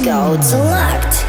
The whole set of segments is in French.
Go select.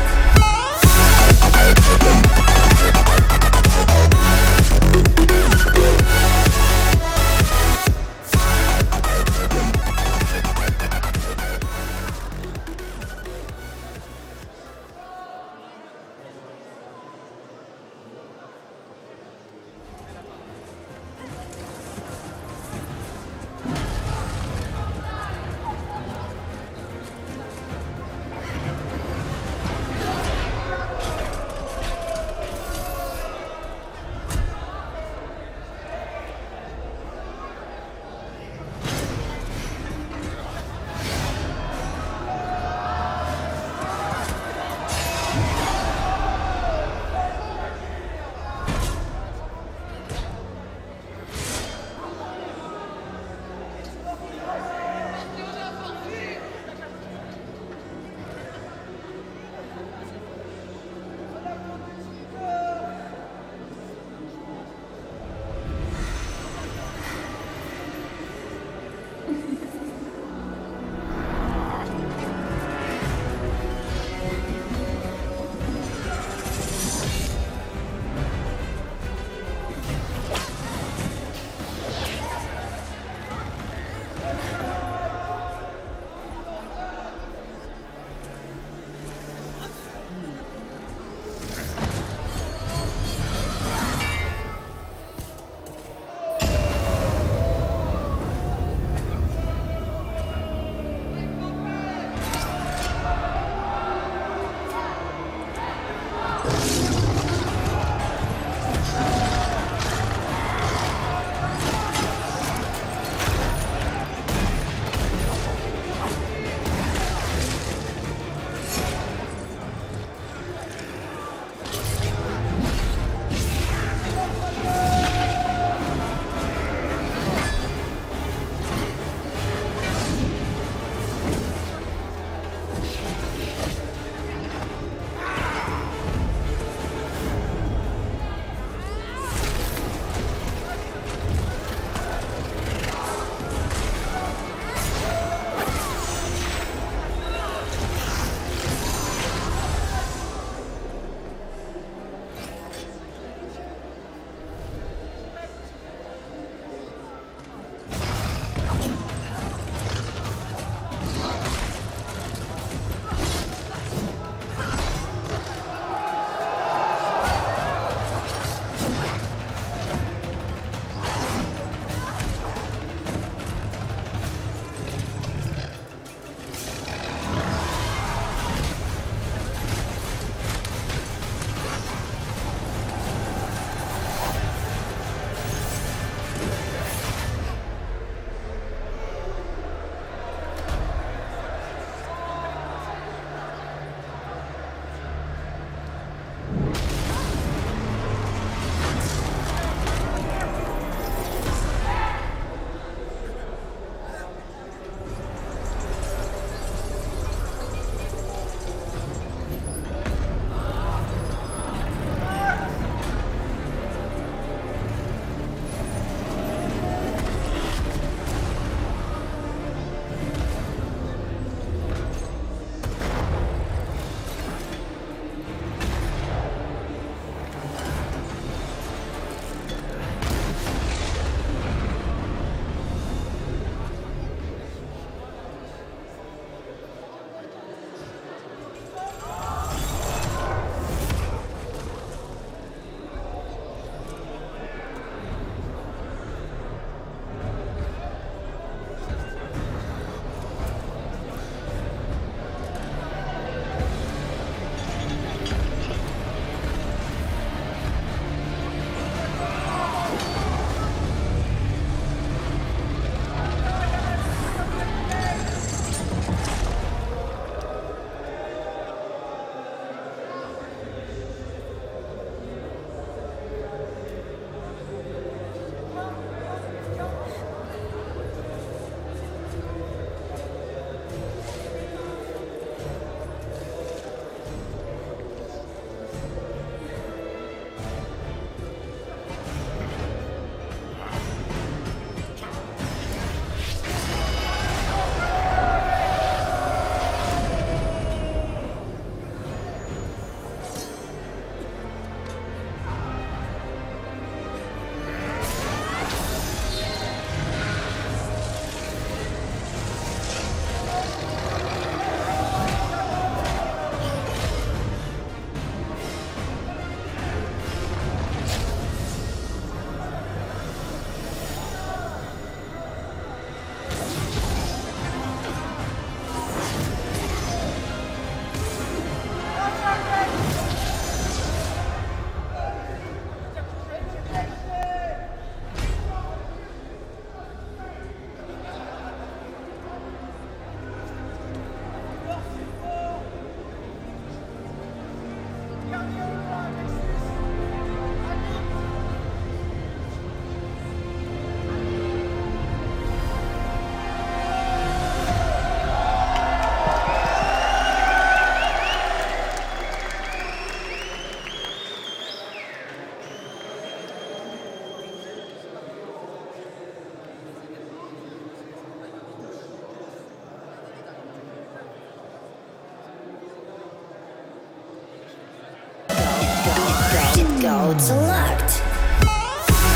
Mode select.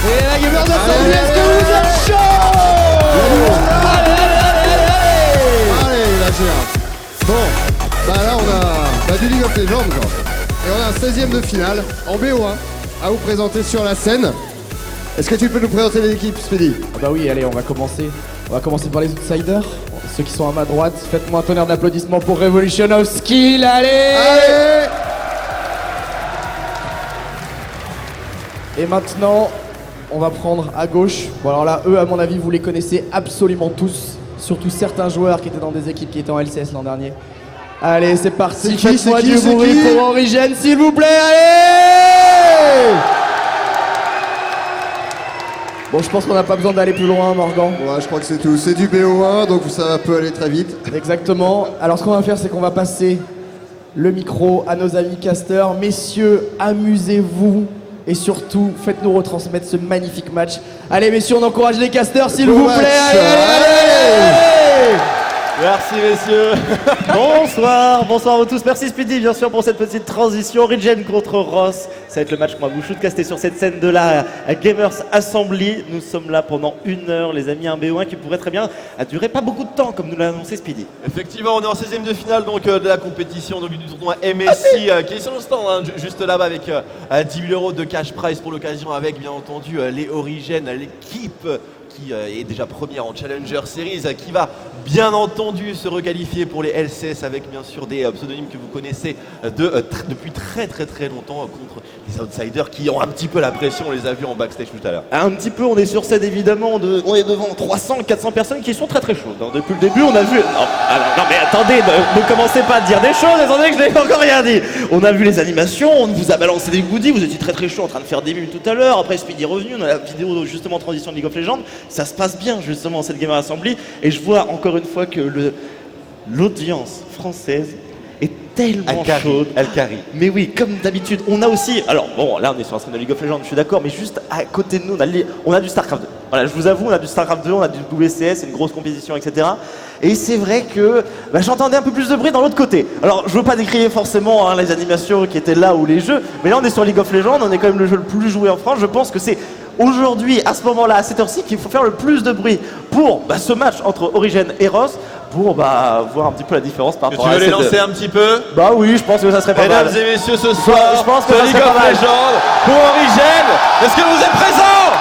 Et la gamers de Saint-Denis, est-ce que vous êtes chaud? Allez, la géante. Bon, bah là on a du League of Legends quoi. Et on a un 16e de finale en BO1 à vous présenter sur la scène. Est-ce que tu peux nous présenter les équipes, Speedy? Ah bah oui, allez, on va commencer. On va commencer par les outsiders. Ceux qui sont à ma droite, faites-moi un tonnerre d'applaudissements pour Revolution of Skill, allez! Allez! Et maintenant, on va prendre à gauche. Bon alors là, eux, à mon avis, vous les connaissez absolument tous. Surtout certains joueurs qui étaient dans des équipes qui étaient en LCS l'an dernier. Allez, c'est parti, faites-moi du bruit pour Origène, s'il vous plaît, allez! Bon, je pense qu'on n'a pas besoin d'aller plus loin, Morgan. Ouais, je crois que c'est tout. C'est du BO1, donc ça peut aller très vite. Exactement. Alors, ce qu'on va faire, c'est qu'on va passer le micro à nos amis casters. Messieurs, amusez-vous. Et surtout, faites-nous retransmettre ce magnifique match. Allez, messieurs, on encourage les casters, s'il vous plaît. Allez! Merci messieurs. Bonsoir à vous tous. Merci Speedy bien sûr pour cette petite transition. Origin contre Ross. Ça va être le match qu'on va vous shootcaster sur cette scène de la Gamers Assembly. Nous sommes là pendant 1 heure les amis, un BO1 qui pourrait très bien durer pas beaucoup de temps comme nous l'a annoncé Speedy. Effectivement on est en 16e de finale donc de la compétition donc, du tournoi MSI qui est sur le stand hein, juste là-bas avec 10 000 € de cash prize pour l'occasion avec bien entendu les Origin, l'équipe qui est déjà première en Challenger Series, qui va bien entendu se requalifier pour les LCS avec bien sûr des pseudonymes que vous connaissez depuis très longtemps contre les outsiders qui ont un petit peu la pression, on les a vus en backstage tout à l'heure. Un petit peu, on est sur scène évidemment, on est devant 300-400 personnes qui sont très chaudes. Hein. Depuis le début on a vu... Non mais attendez, ne commencez pas à dire des choses, attendez que je n'ai encore rien dit. On a vu les animations, on vous a balancé des goodies, vous étiez très chaud en train de faire des mimes tout à l'heure, après Speedy est revenu, on a la vidéo justement transition de League of Legends. Ça se passe bien justement cette Gamer Assembly et je vois encore une fois que l'audience française est tellement chaude. Elle carie. Mais oui, comme d'habitude, on a aussi... Alors bon, là on est sur la scène de League of Legends, je suis d'accord, mais juste à côté de nous, on a du StarCraft 2. Voilà, je vous avoue, on a du StarCraft 2, on a du WCS, une grosse compétition, etc. Et c'est vrai que j'entendais un peu plus de bruit dans l'autre côté. Alors je veux pas décrier forcément les animations qui étaient là ou les jeux, mais là on est sur League of Legends, on est quand même le jeu le plus joué en France. Je pense que c'est aujourd'hui, à ce moment-là, à cette heure-ci, qu'il faut faire le plus de bruit pour ce match entre Origin et Ross, pour voir un petit peu la différence par rapport à Tu veux les lancer un petit peu? Bah oui, je pense que ça serait pas mal. Mesdames et messieurs, ce soir, je pense que de ça League serait pas of mal. Legends pour Origin, est-ce que vous êtes présents?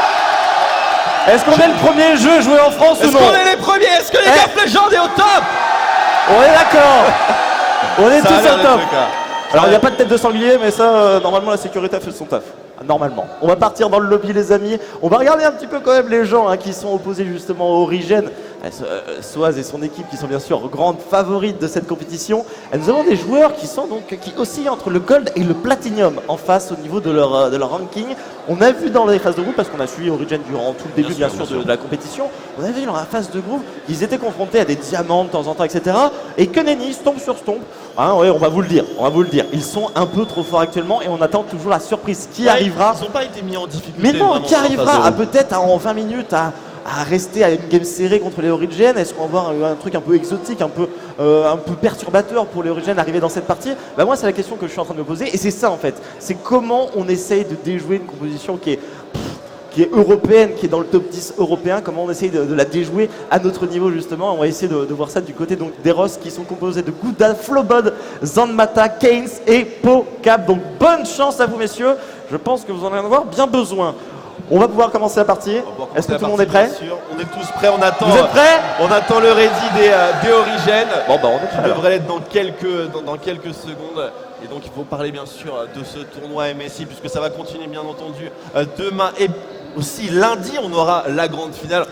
Est-ce qu'on est le premier jeu joué en France ou Est-ce non? qu'on est les premiers? Est-ce que League of Legends est au top? On est d'accord. On est Ça a tous l'air au d'être top. le cas. Alors il n'y a pas de tête de sanglier, mais ça, normalement la sécurité fait son taf. Normalement. On va partir dans le lobby les amis. On va regarder un petit peu quand même les gens qui sont opposés justement au Origin. Soaz et son équipe qui sont bien sûr grandes favorites de cette compétition. Et nous avons des joueurs qui oscillent entre le gold et le platinum en face au niveau de leur ranking. On a vu dans les phases de groupe, parce qu'on a suivi Origin durant tout le début bien sûr de la compétition, on a vu dans la phase de groupe, ils étaient confrontés à des diamants de temps en temps, etc. Et que nenni, stomp sur stomp. Hein, ouais, on va vous le dire. Ils sont un peu trop forts actuellement et on attend toujours la surprise qui arrivera. Ils n'ont pas été mis en difficulté. Mais non, vraiment qui en phase arrivera de à groupe. peut-être en 20 minutes à rester à une game serrée contre les Origin. Est-ce qu'on va avoir un truc un peu exotique, un peu perturbateur pour les Origin arriver dans cette partie? Bah moi c'est la question que je suis en train de me poser et c'est ça en fait. C'est comment on essaye de déjouer une composition qui est européenne, qui est dans le top 10 européen, comment on essaye de la déjouer à notre niveau justement. On va essayer de voir ça du côté donc des Ross qui sont composés de Gouda, Flowbud, Zanmata, Keynes et Pokap. Donc bonne chance à vous messieurs, je pense que vous en allez en avoir bien besoin. On va pouvoir commencer la partie. Est-ce que tout le monde est prêt? Bien sûr, on est tous prêts, on attend. Vous êtes prêts? On attend le ready des Origin. Bon bah on est Qui prêts. devrait l'être dans quelques secondes. Et donc il faut parler bien sûr de ce tournoi MSI puisque ça va continuer bien entendu demain et aussi lundi on aura la grande finale.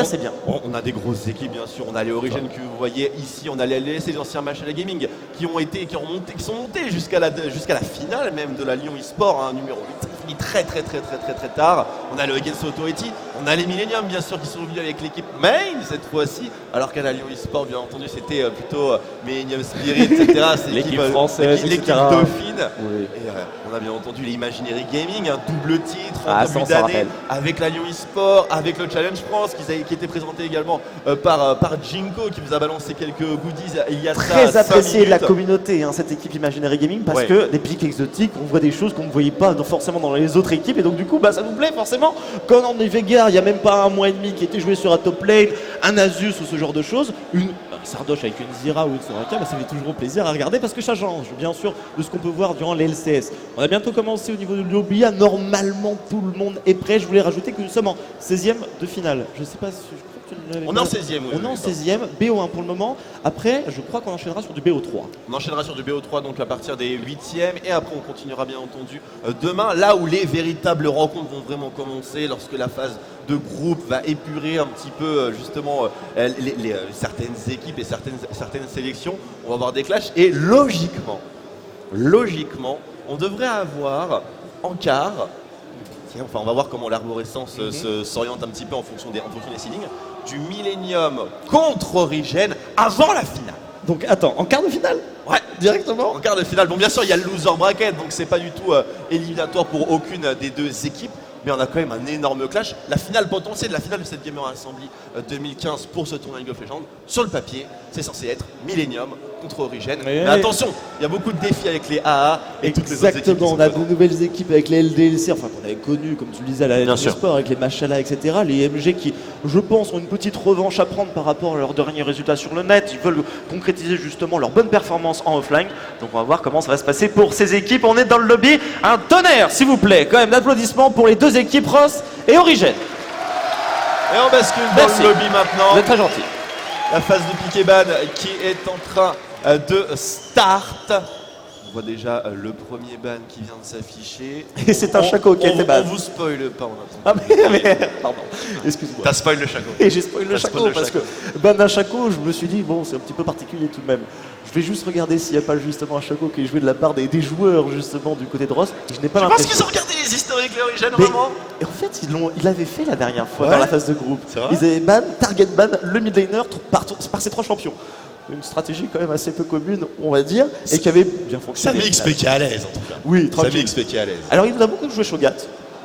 C'est bien. On a des grosses équipes bien sûr, on a les Origin que vous voyez ici, on a les LS, les anciens matchs à la gaming qui sont montés jusqu'à la finale même de la Lyon eSport numéro 8. Ça finit très tard. On a le Against Authority, On a les Millennium bien sûr qui sont venus avec l'équipe main cette fois-ci, alors qu'à la Lyon eSport bien entendu c'était plutôt Millennium Spirit, etc. C'est L'équipe française, l'équipe etc. Dauphine. Oui. Et on a bien entendu les Imaginary Gaming, un double titre Ah, en ça, début on s'en d'année rappelle. avec la Lyon eSport, avec le Challenge France qui était présenté également par Jinko qui vous a balancé quelques goodies il y a Très ça 5 apprécié de la minutes. communauté, hein, cette équipe Imaginary Gaming, parce Ouais. que des pics exotiques, on voit des choses qu'on ne voyait pas forcément dans les autres équipes, et donc du coup, ça nous plaît forcément. Quand on est Vega, il n'y a même pas un mois et demi qui était joué sur un top lane, un Asus ou ce genre de choses, un Sardoche avec une Zira ou une Soraka, ça fait toujours plaisir à regarder parce que ça change, bien sûr, de ce qu'on peut voir durant les LCS. On a bientôt commencé au niveau de l'Obi, normalement tout le monde est prêt. Je voulais rajouter que nous sommes en 16e de finale. Je sais pas si je crois que tu ne l'avais On est pas. en 16e, oui, On est en oui, 16e, BO1 pour le moment. Après, je crois qu'on enchaînera sur du BO3. On enchaînera sur du BO3 donc à partir des 8e et après on continuera bien entendu demain là où les véritables rencontres vont vraiment commencer lorsque la phase de groupe va épurer un petit peu justement certaines équipes et certaines sélections. On va avoir des clashs et logiquement on devrait avoir en quart. Tiens, enfin, on va voir comment l'arborescence s'oriente un petit peu en fonction des seedings. Du Millennium contre Origin avant la finale. Donc attends, en quart de finale Ouais, directement. en quart de finale. Bon, bien sûr, il y a le loser bracket, donc c'est pas du tout éliminatoire pour aucune des deux équipes. Mais on a quand même un énorme clash. La finale potentielle, la finale de cette Gamer Assembly 2015 pour ce tournoi League of Legends, sur le papier, c'est censé être Millennium contre Origin. Mais attention, il y a beaucoup de défis avec les AA et toutes les autres équipes. Exactement, on a de nouvelles équipes avec les LDLC, enfin qu'on avait connues, comme tu le disais, à la Bien LD sûr. Sport, avec les Machala, etc. Les MG qui, je pense, ont une petite revanche à prendre par rapport à leurs derniers résultats sur le net. Ils veulent concrétiser justement leur bonne performance en offline. Donc on va voir comment ça va se passer pour ces équipes. On est dans le lobby. Un tonnerre, s'il vous plaît, quand même d'applaudissements pour les deux équipes, Ross et Origin. Et on bascule Merci. dans le lobby maintenant. Vous êtes très gentil. La phase de pick et ban qui est en train de start. On voit déjà le premier ban qui vient de s'afficher. Et c'est un Shaco qui a été ban. On vous spoil pas, on Ah, attend. pardon, excuse-moi. T'as spoil le Shaco. Et j'ai spoilé le T'as Shaco spoil le parce que Shaco. ban un Shaco, je me suis dit, bon, c'est un petit peu particulier tout de même. Je vais juste regarder s'il n'y a pas justement un Shaco qui est joué de la part des joueurs justement du côté de Ross. Et je n'ai pas Je pense l'impression. qu'ils ont regardé les historiques, les Origin, Mais- vraiment. Et en fait, ils l'avaient fait la dernière fois Ouais. dans la phase de groupe. C'est vrai. Ils avaient target ban le mid laner par ces trois champions. Une stratégie quand même assez peu commune, on va dire, et qui avait bien Ça fonctionné. met XP qui est à l'aise en tout cas. Oui, Ça met tranquille. XP qui est à l'aise. Alors il nous a beaucoup joué Shogat.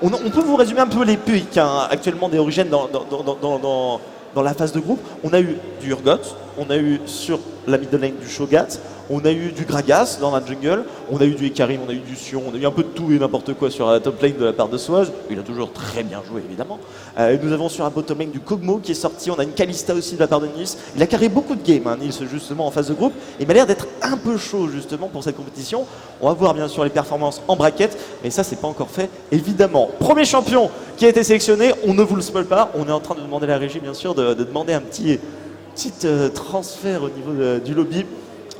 On peut vous résumer un peu les pics actuellement des Origins dans la phase de groupe. On a eu du Urgot, on a eu sur la middle lane du Shogat, on a eu du Gragas dans la jungle, on a eu du Ekarim, on a eu du Sion, on a eu un peu de tout et n'importe quoi sur la top lane de la part de Swaz. Il a toujours très bien joué évidemment. Nous avons sur la bottom lane du Kog'Maw qui est sorti, on a une Kalista aussi de la part de Nils. Il a carré beaucoup de games, Nils, justement en phase de groupe. Il m'a l'air d'être un peu chaud justement pour cette compétition. On va voir bien sûr les performances en bracket, mais ça c'est pas encore fait évidemment. Premier champion qui a été sélectionné, on ne vous le spoil pas, on est en train de demander à la régie bien sûr de demander un petit transfert au niveau du lobby.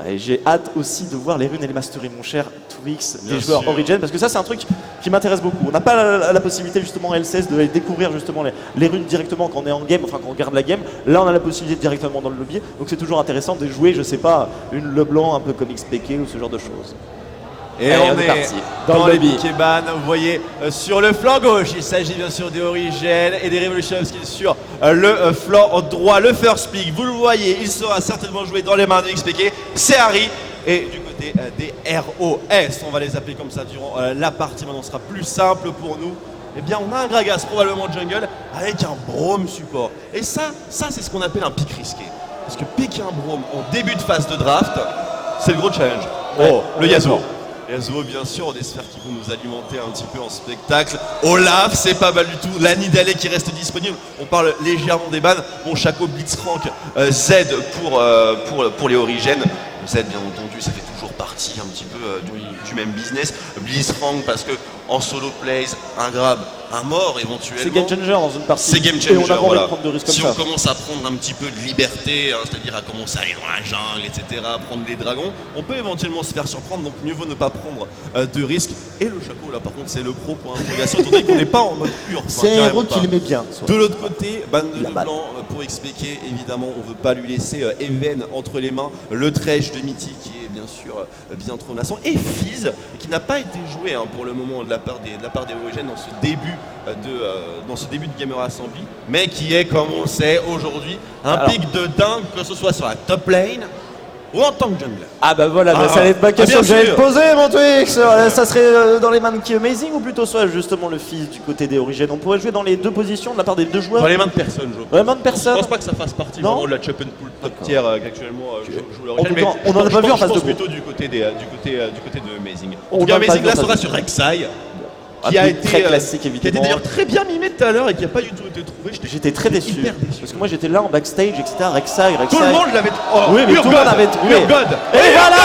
Et j'ai hâte aussi de voir les runes et les masteries, mon cher Twix, des Bien joueurs sûr. Origin, parce que ça c'est un truc qui m'intéresse beaucoup. On n'a pas la possibilité justement en LCS de découvrir justement les runes directement quand on est en game, enfin quand on regarde la game. Là on a la possibilité directement dans le lobby, donc c'est toujours intéressant de jouer, je sais pas, une LeBlanc un peu comme XPK ou ce genre de choses. Et Allez, on est parti. dans le les lobby. pick et ban. Vous voyez sur le flanc gauche, il s'agit bien sûr des Origin et des Revolutionovski sur le flanc droit. Le first pick, vous le voyez, il sera certainement joué dans les mains de XPK. C'est Harry. Et du côté des ROS, on va les appeler comme ça durant la partie. Maintenant, ce sera plus simple pour nous. Eh bien, on a un Gragas probablement jungle avec un Braum support. Et ça c'est ce qu'on appelle un pick risqué. Parce que piquer un Braum en début de phase de draft, c'est le gros challenge. Ouais, Le Yasuo. Yasuo, bien sûr, des sphères qui vont nous alimenter un petit peu en spectacle. Olaf, c'est pas mal du tout. La Nidalee qui reste disponible. On parle légèrement des bans. Bon, Shaco, Blitzcrank, Z pour les Origins. Z, bien entendu, ça fait toujours partie un petit peu du même business. Blitzcrank, parce que en solo plays, un grab, un mort éventuellement. C'est game changer dans une partie. C'est game Et changer, on a pas envie voilà. de prendre de risques Si comme on ça. commence à prendre un petit peu de liberté, c'est-à-dire à commencer à aller dans la jungle, etc., à prendre les dragons, on peut éventuellement se faire surprendre, donc mieux vaut ne pas prendre de risques. Et le Shaco, là par contre, c'est le pro pour interrogation, étant donné qu'on n'est pas en mode pur. C'est un héros qui l'aimait bien. De l'autre côté, ban de Il a mal. blanc pour expliquer, évidemment, on ne veut pas lui laisser Even entre les mains. Le Thresh de Mithy qui est bien bien sûr bien trop menaçant, et Fizz qui n'a pas été joué pour le moment de la part des Origins dans ce début de Gamer Assembly, mais qui est, comme on le sait aujourd'hui, un pic de dingue, que ce soit sur la top lane ou en tant que jungler. Ah bah voilà, ça allait être ma question que j'allais te poser, mon Twix. Ça serait dans les mains de qui, Amazing, ou plutôt soit justement le fils du côté des Origins? On pourrait jouer dans les deux positions de la part des deux joueurs. Dans les mains de personne, je pense. Dans les mains de personne. Je pense pas que ça fasse partie vraiment de la Chop and Pull top tier qu'actuellement joue l'Origin. En tout cas, on en a pas vu en face de Je pense groupe. plutôt du côté de Amazing. On En tout cas, en a pas Amazing vu en là face sera de sur groupe. Rek'Sai. Un Qui a pick été très classique, qui a été évidemment. d'ailleurs très bien mimé tout à l'heure et qui n'a pas du tout été trouvé. J'étais très déçu. hyper déçu. Parce que moi j'étais là en backstage, etc. Rek'Sai. Tout le monde l'avait. Oh, Oui, mais tout le monde avait trouvé. Urgod. Et voilà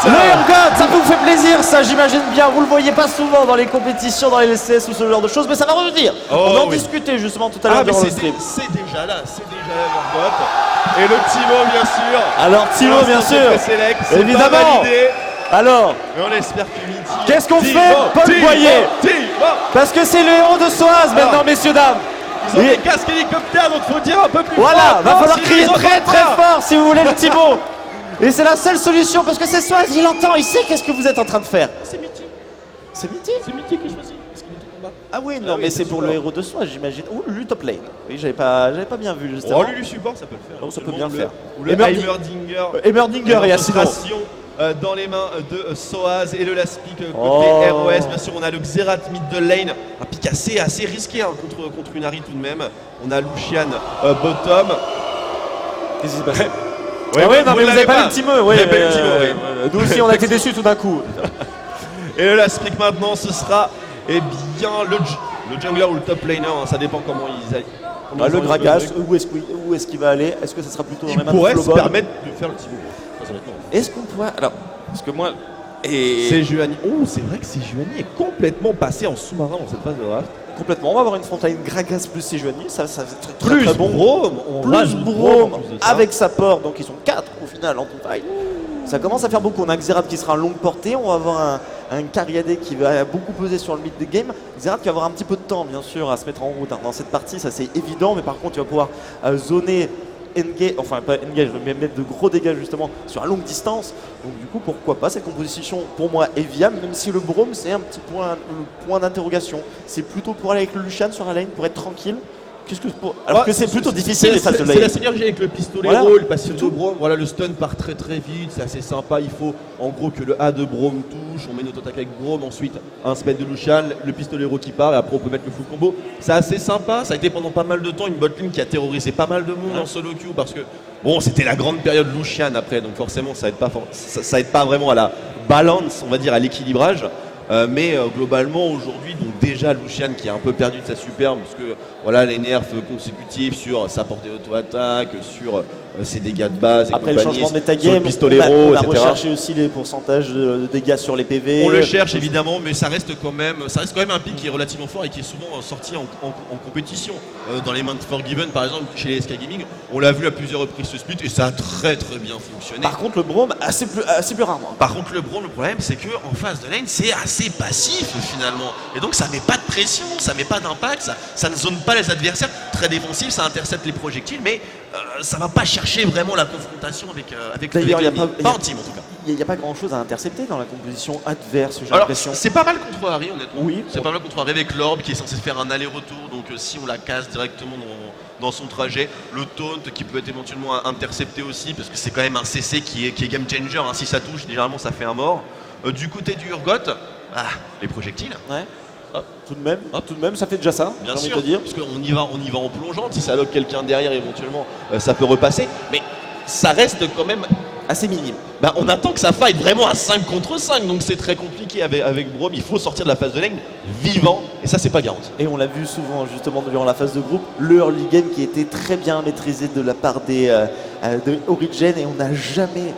le Urgot, ça vous fait plaisir, ça j'imagine bien. Vous le voyez pas souvent dans les compétitions, dans les LCS ou ce genre de choses, mais ça va revenir. Oh, on en oui. discutait justement tout à l'heure Ah, mais durant le c'est stream. déjà là Urgot. Et le Timo, bien sûr. Alors Timo, bien sûr. C'est Évidemment. pas validé. Alors, Et on espère que Mitty. qu'est-ce qu'on Timo, fait, Paul Timo, Boyer Timo. parce que c'est le héros de Soaz maintenant, Alors, messieurs, dames. Ils ont Et- des casques hélicoptères, donc faut dire un peu plus Voilà, fort. va Non, falloir sinon, crier ils très entendent très pas. fort si vous voulez le Timo. Et c'est la seule solution parce que c'est Soaz, il entend, il sait qu'est-ce que vous êtes en train de faire. C'est Mitty. C'est Mitty. C'est Mitty qui choisit. Parce qu'il est tout combat. Ah oui, non, Ah oui, mais c'est c'est pour super. le héros de Soaz, j'imagine. Ou lui top lane. Oui, j'avais pas bien vu justement. Oh, lui support, ça peut le faire. Oh, ça peut Éventuellement, bien le faire. Ou le Emerdi- Heimerdinger. Emerdinger et Asino. Démonstration, dans les mains de Soaz et le last pick côté Oh. ROS. Bien sûr, on a le Xerath mid de lane. Un pick assez risqué contre une Ahri tout de même. On a Lucian bottom. Qu'est-ce qui se passe? Ouais, Ah ouais, non, vous mais vous l'avez avez pas le Timo, Vous ouais. avez pas le Timo, ouais. Nous aussi, on a été déçus tout d'un coup. Et le last pick maintenant, ce sera bien le jungler ou le top laner. Ça dépend comment ils aillent. Ah, le Gragas, où est-ce qu'il va aller? Est-ce que ça sera plutôt dans les Il mains de pourrait se Flobot? permettre de faire le Timo. Très honnêtement. Est-ce qu'on pourrait. Alors, parce que moi. Et C'est Juani. Oh, c'est vrai que Sejuani est complètement passé en sous-marin dans cette phase de draft. complètement, on va avoir une frontline Gragas plus Sejuani, ça va être très, Plus très bon. Braum, on Plus rajoute Braum en plus de ça. avec sa port, donc ils sont 4 au final en total. Ça commence à faire beaucoup. On a Xerath qui sera longue portée, on va avoir un Cariadé qui va beaucoup peser sur le mid de game. Xerath qui va avoir un petit peu de temps bien sûr à se mettre en route dans cette partie, ça c'est évident, mais par contre il va pouvoir zoner engage, enfin pas engage, mais mettre de gros dégâts justement sur la longue distance. Donc du coup pourquoi pas, cette composition pour moi est viable, même si le Braum c'est un petit point d'interrogation. C'est plutôt pour aller avec le Lucian sur la lane pour être tranquille. Alors que c'est plutôt difficile les phases de C'est la lane. synergie avec le pistolet Voilà. le passif de Braum. Voilà, le stun part très très vite, c'est assez sympa. Il faut en gros que le A de Braum touche, on met notre attaque avec Braum, ensuite un spell de Lucian, le pistolet qui part et après on peut mettre le full combo. C'est assez sympa, ça a été pendant pas mal de temps une botlane qui a terrorisé pas mal de monde en solo queue parce que bon, c'était la grande période Lucian après, donc forcément ça aide pas vraiment à la balance, on va dire à l'équilibrage. Mais globalement aujourd'hui, donc déjà Lucian qui a un peu perdu de sa superbe parce que voilà les nerfs consécutifs sur sa portée auto-attaque, sur ses dégâts de base et Après le compagnie, changement de sur le metagame, pistolero, on a etc. recherché aussi les pourcentages de dégâts sur les PV. On le cherche évidemment, mais ça reste quand même un pick qui est relativement fort et qui est souvent sorti en compétition. Dans les mains de Forgiven par exemple, chez les SK Gaming, on l'a vu à plusieurs reprises ce split et ça a très très bien fonctionné. Par contre le Braum assez plus rarement. Par contre, le problème, c'est que en phase de lane, c'est assez passif finalement. Et donc, ça met pas de pression, ça met pas d'impact, ça ne zone pas les adversaires. Très défensif, ça intercepte les projectiles, mais ça va pas chercher vraiment la confrontation avec D'ailleurs, l'ennemi. il Pas en team en tout cas. Il n'y a pas grand chose à intercepter dans la composition adverse, j'ai Alors, l'impression. c'est pas mal contre Harry, honnêtement. Oui. C'est pas mal contre Harry avec l'orbe qui est censé faire un aller-retour. Donc, si on la casse directement dans son trajet, le taunt qui peut être éventuellement intercepté aussi, parce que c'est quand même un CC qui est game changer. Hein. Si ça touche, généralement ça fait un mort. Du côté du Urgot, les projectiles. Ouais. Tout de même, ça fait déjà ça, Bien j'ai envie sûr, de te dire. parce qu'on y va en plongeant. Si ça lock quelqu'un derrière, éventuellement, ça peut repasser. Mais ça reste quand même Assez minime. on attend que ça fight vraiment à 5 contre 5, donc c'est très compliqué avec Braum. Il faut sortir de la phase de lane vivant, et ça c'est pas garanti. Et on l'a vu souvent justement durant la phase de groupe, le early game qui était très bien maîtrisé de la part de Origin, et on n'a jamais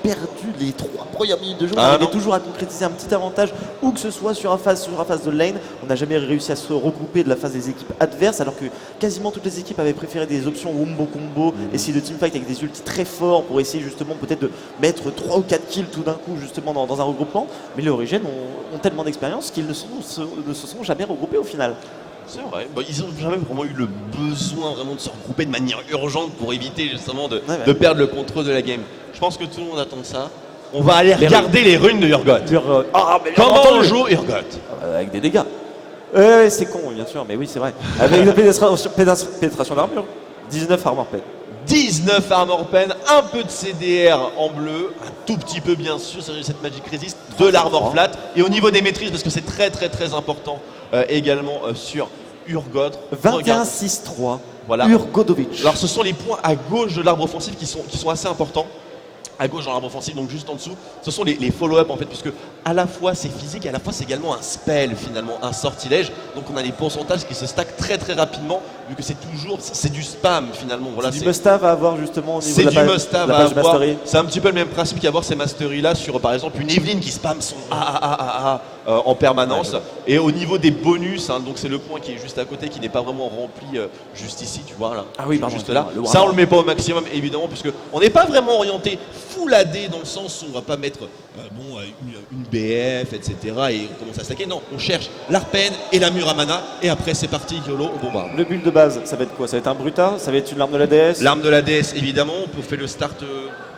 perdu les 3 premières minutes de jeu. On arrivait toujours à concrétiser un petit avantage, où que ce soit sur la phase de lane. On n'a jamais réussi à se regrouper de la phase des équipes adverses, alors que quasiment toutes les équipes avaient préféré des options wombo combo, essayer de teamfight avec des ultis très forts pour essayer justement peut-être de mettre 3 ou 4 kills tout d'un coup justement dans un regroupement. Mais les Origin ont tellement d'expérience qu'ils ne se sont jamais regroupés au final. C'est vrai, ils n'ont jamais vraiment eu le besoin vraiment de se regrouper de manière urgente pour éviter justement de perdre le contrôle de la game. Je pense que tout le monde attend ça. On va aller regarder les runes de Urgot. Comment on joue Urgot? Avec des dégâts. C'est con, bien sûr, mais oui, c'est vrai. Avec la pénétration d'armure. 19 armor pen. 19 armor pen, un peu de CDR en bleu, un tout petit peu bien sûr, c'est cette Magic Resist, de l'armor flat. Et au niveau des maîtrises, parce que c'est très important également sur Urgot. 21-6-3. Voilà. Urgodovic. Alors ce sont les points à gauche de l'arbre offensif qui sont assez importants. À gauche dans l'arbre offensif, donc juste en dessous, ce sont les follow-up en fait, puisque à la fois c'est physique, à la fois c'est également un spell finalement, un sortilège. Donc on a des pourcentages qui se stackent très rapidement, vu que c'est du spam finalement. Voilà, c'est du must-have à avoir justement au niveau c'est de la du page, must-have à avoir. mastery. C'est un petit peu le même principe qu'avoir ces masteries là sur par exemple une Evelyne qui spam son AAAA en permanence. Ouais. Et au niveau des bonus, hein, donc c'est le point qui est juste à côté, qui n'est pas vraiment rempli juste ici, tu vois là. Ah oui, pardon, juste là. Ça on le met pas au maximum évidemment, puisque on n'est pas vraiment orienté full AD dans le sens où on va pas mettre une BF, etc. et on commence à stacker. Non, on cherche l'Arpen et la Muramana et après c'est parti, YOLO, on bombarde. Le build de base, ça va être quoi? Ça va être un Bruta? Ça va être une larme de la déesse? L'arme de la déesse évidemment, on peut faire le start.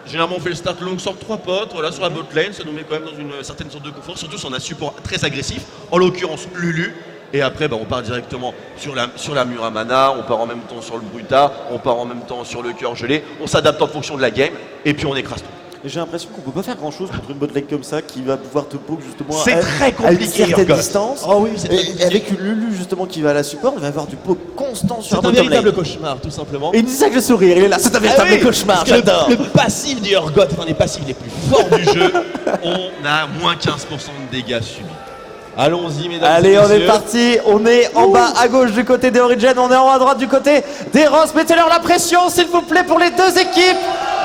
Généralement on fait le start longsword 3 potes, voilà, sur la bot lane, ça nous met quand même dans une certaine sorte de confort, surtout si on a un support très agressif, en l'occurrence Lulu. Et après, on part directement sur la Muramana, on part en même temps sur le Bruta, on part en même temps sur le cœur gelé, on s'adapte en fonction de la game, et puis on écrase tout. J'ai l'impression qu'on peut pas faire grand chose contre une botlane comme ça qui va pouvoir te poke justement c'est très compliqué, à une certaine distance. Oh oui, c'est très compliqué. Et avec une Lulu justement qui va à la support, il va avoir du poke constant sur un véritable cauchemar, tout simplement. Et il dit ça avec le sourire, il est là, c'est un véritable cauchemar, j'adore. Le passif du Urgot est un des passifs les plus forts du jeu. On a moins 15% de dégâts subis. Allons-y, mesdames et messieurs. Allez, on est parti. On est en bas à gauche du côté des Origin. On est en haut à droite du côté des Ross. Mettez-leur la pression, s'il vous plaît, pour les deux équipes.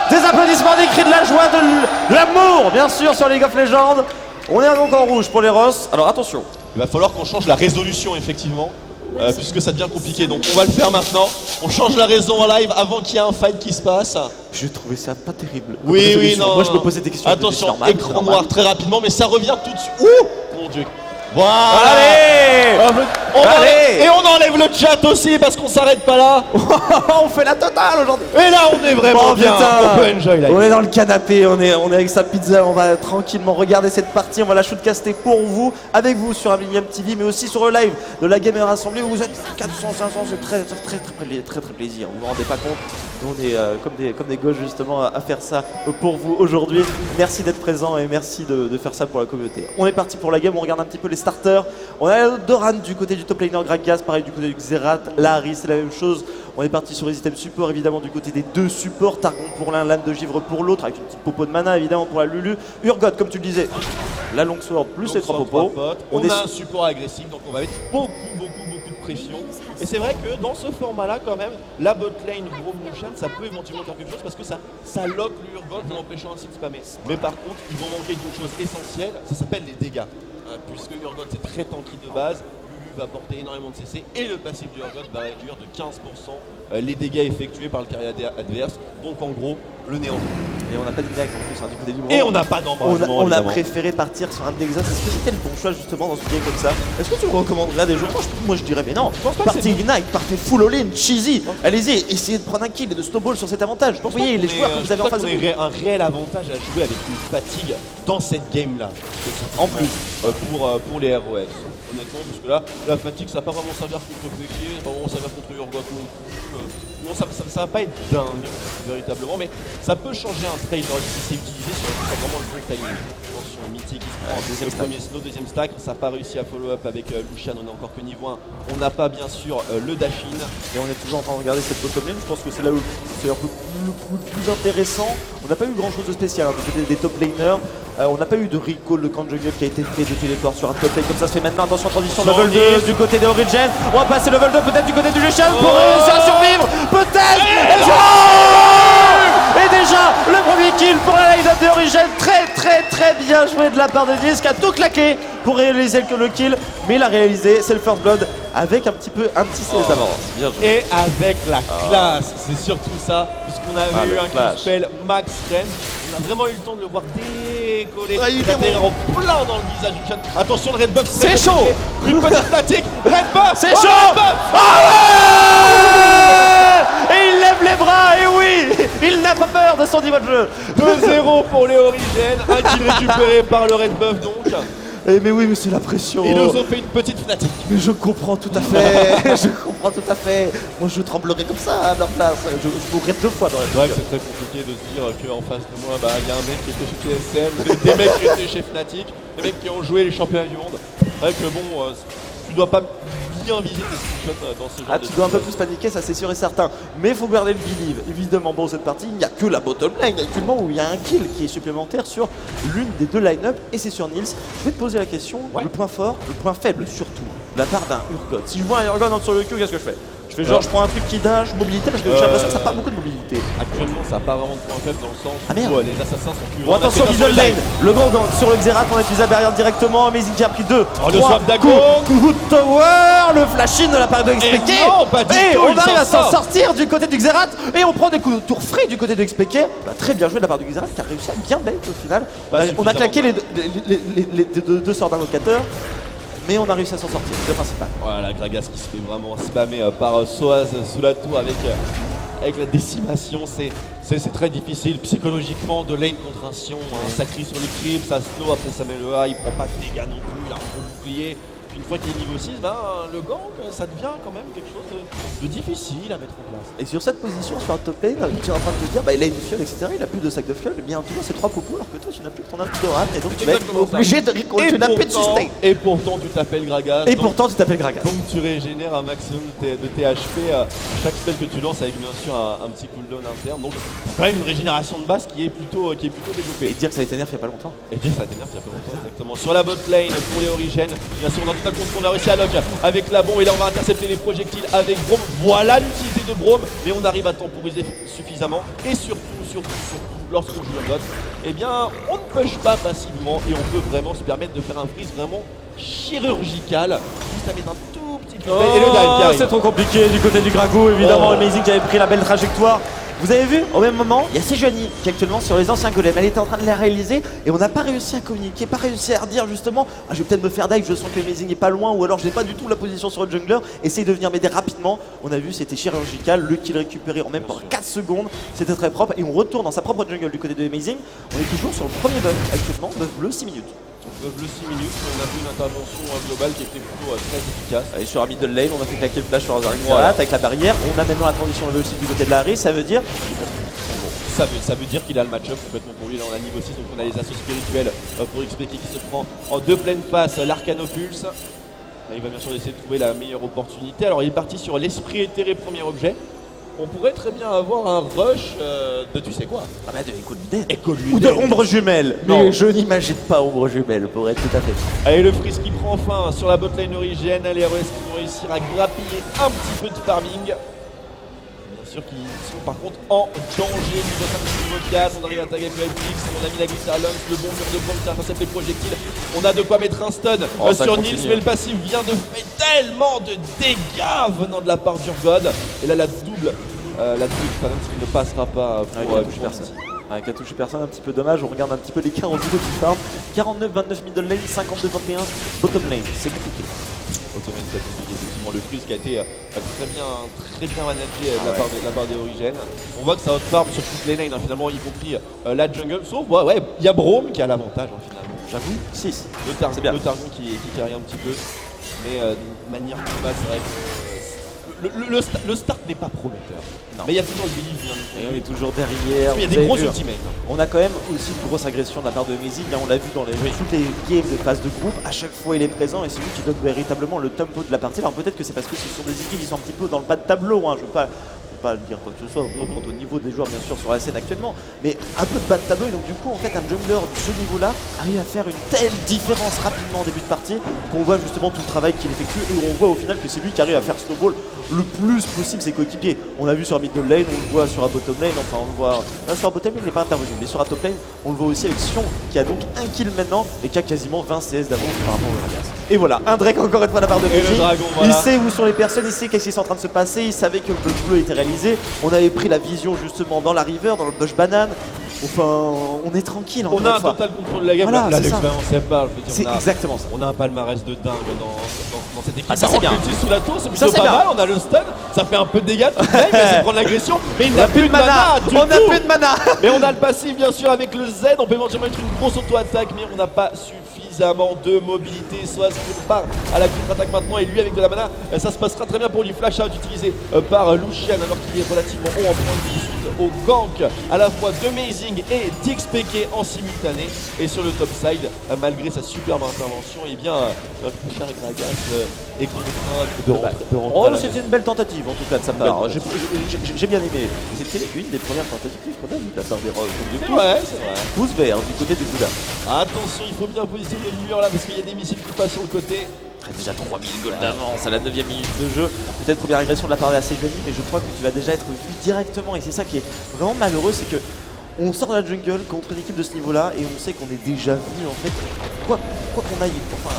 Des applaudissements, des cris de la joie, de l'amour, bien sûr, sur League of Legends. On est donc en rouge pour les Ross. Alors attention. Il va falloir qu'on change la résolution, effectivement, puisque ça devient compliqué. Donc on va le faire maintenant. On change la raison en live avant qu'il y ait un fight qui se passe. J'ai trouvé ça pas terrible. Oui, non. Moi, je me posais des questions. Attention, normal, écran noir très rapidement, mais ça revient tout de suite. Ouh, mon Dieu. Voilà. Allez, et on enlève le chat aussi parce qu'on s'arrête pas là. On fait la totale aujourd'hui. Et là on est vraiment bien. On peut enjoy là. On est dans le canapé, on est avec sa pizza, on va tranquillement regarder cette partie, on va la shootcaster pour vous, avec vous sur Avignon TV, mais aussi sur le live de la Gamer Assemblée où vous êtes 400, 500, c'est très plaisir. Vous vous rendez pas compte, nous on est comme des gosses justement à faire ça pour vous aujourd'hui. Merci d'être présent et merci de faire ça pour la communauté. On est parti pour la game, on regarde un petit peu les starters. On a Doran du côté du top laner, Gragas, pareil du côté du Xerath, Larry, c'est la même chose. On est parti sur les items support évidemment du côté des deux supports, Targon pour l'un, lame de givre pour l'autre, avec une petite popo de mana évidemment pour la Lulu. Urgot, comme tu le disais, la longsword plus les 3 popos. On a un support agressif, donc on va mettre beaucoup de pression. Et c'est vrai que dans ce format-là, quand même, la bot lane Gros Motion, ça peut éventuellement faire quelque chose parce que ça lock le Urgot en empêchant ainsi de spammer. Mais par contre, ils vont manquer d'une chose essentielle, ça s'appelle les dégâts. Puisque Urgot c'est très tanky de base, Lulu va porter énormément de CC et le passif du Urgot va réduire de 15% les dégâts effectués par le carrière adverse. Donc en gros, le néant. Et on n'a pas d'Ignac en plus, hein, du côté du Et on n'a pas d'embrasement. On a préféré partir sur un Nexus. Est-ce que c'était le bon choix justement dans ce game comme ça? Est-ce que tu me recommanderais des jeux? Moi je dirais mais non. Partez Ignite, partez full all-in, cheesy. Allez-y, essayez de prendre un kill et de snowball sur cet avantage. Vous voyez les joueurs que vous avez en face de vous. Un réel avantage à jouer avec une fatigue dans cette game là. En plus, pour les ROS. Honnêtement, parce que là, la fatigue, ça va pas vraiment servir contre Kweki, ça va pas vraiment servir contre Urgot non, ça va pas être dingue, véritablement, mais ça peut changer un trade si c'est utilisé sur vraiment le bon timing. Attention, Mythique qui se prend le premier snow, deuxième stack, ça n'a pas réussi à follow up avec Lucian, on est encore que niveau 1. On n'a pas bien sûr le dash-in. Et on est toujours en train de regarder cette bottom lane, je pense que c'est là où c'est un peu le plus intéressant. On n'a pas eu grand chose de spécial, hein, du côté des top laners. On n'a pas eu de recall de camp jungle qui a été fait de téléport sur un top lane comme ça se fait maintenant. Attention, transition level 2 du côté des Origin. On va passer level 2 peut-être du côté du Lucian pour réussir à survivre. Peut-être. Et déjà le premier kill pour la line-up des Origin. Très bien joué de la part de Diz qui a tout claqué pour réaliser le kill. Mais il a réalisé, c'est le first blood avec un petit CS d'avance. Et avec la classe, c'est surtout ça, puisqu'on a eu un qui s'appelle Max Ren. On a vraiment eu le temps de le voir décoller, d'atterrir en plein dans le visage du chat. Attention, le red buff, c'est chaud. Une petite statique, red buff, c'est chaud. Et il lève les bras, et oui, il n'a pas peur de son niveau de jeu. 2-0 pour les Origènes, un kill récupéré par le Red Buff donc. Eh mais oui, mais c'est la pression. Ils nous ont fait une petite Fnatic. Mais je comprends tout à fait, je comprends tout à fait. Moi je tremblerais comme ça à leur place, je mourrais 2 fois dans la C'est vrai que c'est très compliqué de se dire qu'en face de moi, il y a un mec qui était chez TSM, des mecs qui étaient chez Fnatic, des mecs qui ont joué les championnats du monde. C'est vrai que bon, tu dois pas bien viser tes screenshots dans ce genre de tu dois un peu situation. plus paniquer, ça c'est sûr et certain. Mais il faut garder le believe. Évidemment, bon, cette partie, il n'y a que la bottom lane actuellement où il y a un kill qui est supplémentaire sur l'une des 2 line-up et c'est sur Nils. Je vais te poser la question, le point fort, le point faible surtout, de la part d'un Urgot. Si je vois un Urgot sur le queue, qu'est-ce que je fais? Je fais genre, je prends un truc qui dash, mobilité, parce que j'ai l'impression que ça n'a pas beaucoup de mobilité. Actuellement, ça n'a pas vraiment de point faible dans le sens Ah, merde. où les assassins sont plus Bon, attention, middle lane, le grand sur le Xerath, on utilise la barrière directement, Amazing qui a pris 2. Oh, le swap d'Agon. Coup de tower, le flash-in de la part de XPK. non, pas du Et tout, on il arrive à s'en s'en sort. sortir du côté du Xerath et on prend des coups de tour frais du côté de XPK. Très bien joué de la part du Xerath qui a réussi à bien bait au final. Pas On a suffisamment. claqué les deux sorts d'invocateurs, mais on a réussi à s'en sortir, c'est le principal. Voilà, Gragas qui se fait vraiment spammer par Soaz sous la tour avec la décimation. C'est très difficile psychologiquement de lane contre un Sion. Ça crie sur le creep, ça slow, après ça met le A, il prend pas de dégâts non plus, il a un gros bouclier. Puis une fois qu'il est niveau 6, le gang, ça devient quand même quelque chose de difficile à mettre en place. Et sur cette position, sur un top lane, tu es en train de te dire, il a une fiole, etc. Il a plus de sac de fiole, bien toujours c'est 3 popos alors que toi tu n'as plus que ton arme de rame et donc tu vas être Exactement ça. obligé de recall, tu n'as plus de sustain. Et pourtant, tu t'appelles Gragas. Et donc- pourtant tu t'appelles Gragas. Donc tu régénères un maximum de THP à chaque spell que tu lances avec bien sûr un petit cooldown interne. Donc quand même une régénération de base qui est plutôt Et développée. dire que ça a été nerf il y a pas longtemps. Et dire ça t'énerve il y a pas longtemps exactement. Sur la bot lane pour les Origènes, bien sûr on a tout un compte qu'on a réussi à lock avec la bombe et là on va intercepter les projectiles avec Braum. Voilà l'utilité de Braum, mais on arrive à temporiser suffisamment et surtout lorsqu'on joue un bot, eh bien on ne push pas passivement et on peut vraiment se permettre de faire un freeze vraiment chirurgical, juste à mettre un tout petit peu. Et le dive qui arrive. c'est trop compliqué du côté du Grago, évidemment. Oh. Amazing qui avait pris la belle trajectoire. Vous avez vu, au même moment, il y a Sejuani qui est actuellement sur les anciens golems. Elle était en train de les réaliser et on n'a pas réussi à communiquer, pas réussi à redire justement je vais peut-être me faire dive, je sens que Amazing est pas loin ou alors je n'ai pas du tout la position sur le jungler. Essaye de venir m'aider rapidement. On a vu, c'était chirurgical, le kill récupéré en même pas 4 secondes. C'était très propre et on retourne dans sa propre jungle du côté de Amazing. On est toujours sur le premier buff actuellement, buff bleu 6 minutes. Le 6 minutes, on a vu une intervention globale qui était plutôt très efficace. Allez, sur un middle lane, on a fait claquer le flash sur un Xerath Voilà. avec la barrière. On a maintenant la transition level 6 du côté de la Harry, ça veut dire Ça veut dire qu'il a le match-up complètement pour lui. Là, on a niveau 6, donc on a les assauts spirituels pour XPK qui se prend en 2 pleines faces l'Arcanopulse. Là, il va bien sûr essayer de trouver la meilleure opportunité. Alors, il est parti sur l'esprit éthéré, premier objet. On pourrait très bien avoir un rush de tu sais quoi. de Echo Lunaire. Echo Ou de Lunaire. ombre jumelle. Non. Mais je n'imagine pas ombre jumelle pour être tout à fait. Allez, le freeze qui prend fin sur la botlane origine. Les RES qui vont réussir à grappiller un petit peu de farming. Bien sûr qu'ils sont par contre en danger. Niveau 5, niveau 4, on arrive à taguer avec le F-Fix. On a mis la glisse à Lance, le bon mur de bombe qui intercepte les projectiles. On a de quoi mettre un stun Ça sur continue. Nils, mais le passif vient de faire tellement de dégâts venant de la part d'Urgod. Et là, la double challenge qui ne passera pas pour touche personne. Avec la touche personne, un petit peu dommage. On regarde un petit peu l'écart en duo qui farm. 49-29 middle lane, 52-21 bottom lane. C'est compliqué. Automate, c'est compliqué, effectivement. Le freeze qui a été très bien managé de la part des Origènes. On voit que ça outfarm sur toutes les lanes, finalement, y compris la jungle. Sauf, il y a Braum qui a l'avantage, finalement. J'avoue, 6. Le Targon qui carry un petit peu. Mais de manière globale, c'est vrai que le start n'est pas prometteur. Non. Mais il y a toujours le belief. Et on est toujours derrière. Il y a Vous des avez gros vu, ultimates. on a quand même aussi une grosse agression de la part de Amazing. Là, on l'a vu dans toutes les games de phase de groupe. À chaque fois, il est présent et c'est lui qui donne véritablement le tempo de la partie. Alors peut-être que c'est parce que ce sont des équipes qui sont un petit peu dans le bas de tableau. Je veux pas dire quoi que ce soit au niveau des joueurs bien sûr sur la scène actuellement, mais un peu de bas de tableau et donc du coup en fait un jungler de ce niveau là arrive à faire une telle différence rapidement en début de partie qu'on voit justement tout le travail qu'il effectue et on voit au final que c'est lui qui arrive à faire snowball le plus possible ses coéquipiers. On a vu sur la middle lane, on le voit sur la bottom lane, enfin on le voit sur la bottom lane il n'est pas intervenu, mais sur la top lane on le voit aussi avec Sion qui a donc un kill maintenant et qui a quasiment 20 CS d'avance par rapport au Gragas. Et voilà, un Drake encore une fois de la part de Et le Magic. dragon, Il voilà. sait où sont les personnes, il sait qu'est-ce qui est en train de se passer, il savait que le bush bleu était réalisé. On avait pris la vision justement dans la river, dans le bush banane. Enfin, on est tranquille. On a un fois. total contrôle de la game. Voilà, Là, c'est ça. l'expérience, elle parle. Je veux C'est dire, on a- exactement ça. On a un palmarès de dingue dans cette équipe. Ah, ça, Par c'est contre, bien. l'ulti sous la tour, c'est Ça, plutôt c'est pas bien. mal. On a le stun, ça fait un peu de dégâts. Tout de même, mais c'est prendre l'agression. Mais il n'a plus de mana. du On n'a tout. plus de mana. Mais on a le passif bien sûr avec le Z, on peut éventuellement mettre une grosse auto-attaque, mais on n'a pas suffisamment de mobilité. Soit qui repart à la contre-attaque maintenant, et lui avec de la mana, ça se passera très bien pour lui. Flash out utilisé par Lucian alors qu'il est relativement haut en point de vie suite au gank à la fois de Mazing et d'XPK en simultané. Et sur le top side, malgré sa superbe intervention, et bien Pierre Gragas est contraint de rentrer. Oh, c'était une belle tentative en tout cas de sa part. J'ai bien aimé. C'était une des premières tentatives qu'on a vues de la part des Rogues. C'est vrai, c'est vrai. Pouce vert du côté du Bouddha. Attention, il faut bien positionner le mur là parce qu'il y a des missiles qui passent sur le côté. Déjà 3000 gold d'avance à la 9ème minute de jeu. Peut-être première agression de la part de la Sejuani, mais je crois que tu vas déjà être vu directement. Et c'est ça qui est vraiment malheureux, c'est que on sort de la jungle contre une équipe de ce niveau-là et on sait qu'on est déjà vu en fait. Quoi qu'on aille, enfin,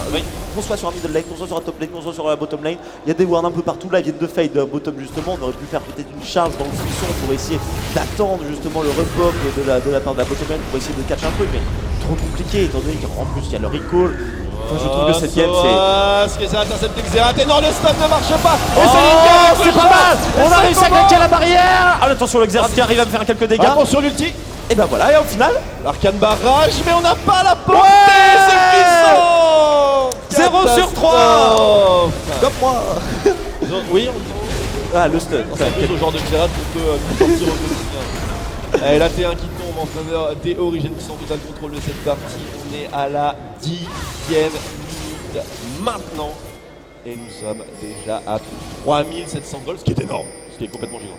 qu'on soit sur un middle lane, qu'on soit sur un top lane, qu'on soit sur la bottom lane, il y a des wards un peu partout. Là, ils viennent de fade bottom justement. On aurait pu faire peut-être une charge dans le buisson pour essayer d'attendre justement le repop de la part de la bottom lane pour essayer de catch un truc, mais trop compliqué étant donné qu'en plus il y a le recall. Enfin, je trouve que cette game c'est. Ce que c'est intercepté Xerath et non, le stun ne marche pas. Et Oh, c'est Linka, c'est pas mal. On a réussi à claquer la barrière. Ah, attention, le Xerath qui arrive à me faire quelques dégâts. Attention l'ulti. Et ben voilà, et au final, L'arcane barrage, mais on n'a pas la portée. Ouais. C'est puissant. 0 sur 3. Catastrophe. comme moi. Oui, on Ah, le stun. s'amuse au genre de Xerath qu'on peut sortir au quotidien. Et la T1 qui tombe en faveur des Origines qui sont en total contrôle de cette partie. On est à la 10e minute maintenant. Et nous sommes déjà à 3700 gold, ce qui est énorme, ce qui est complètement gigant.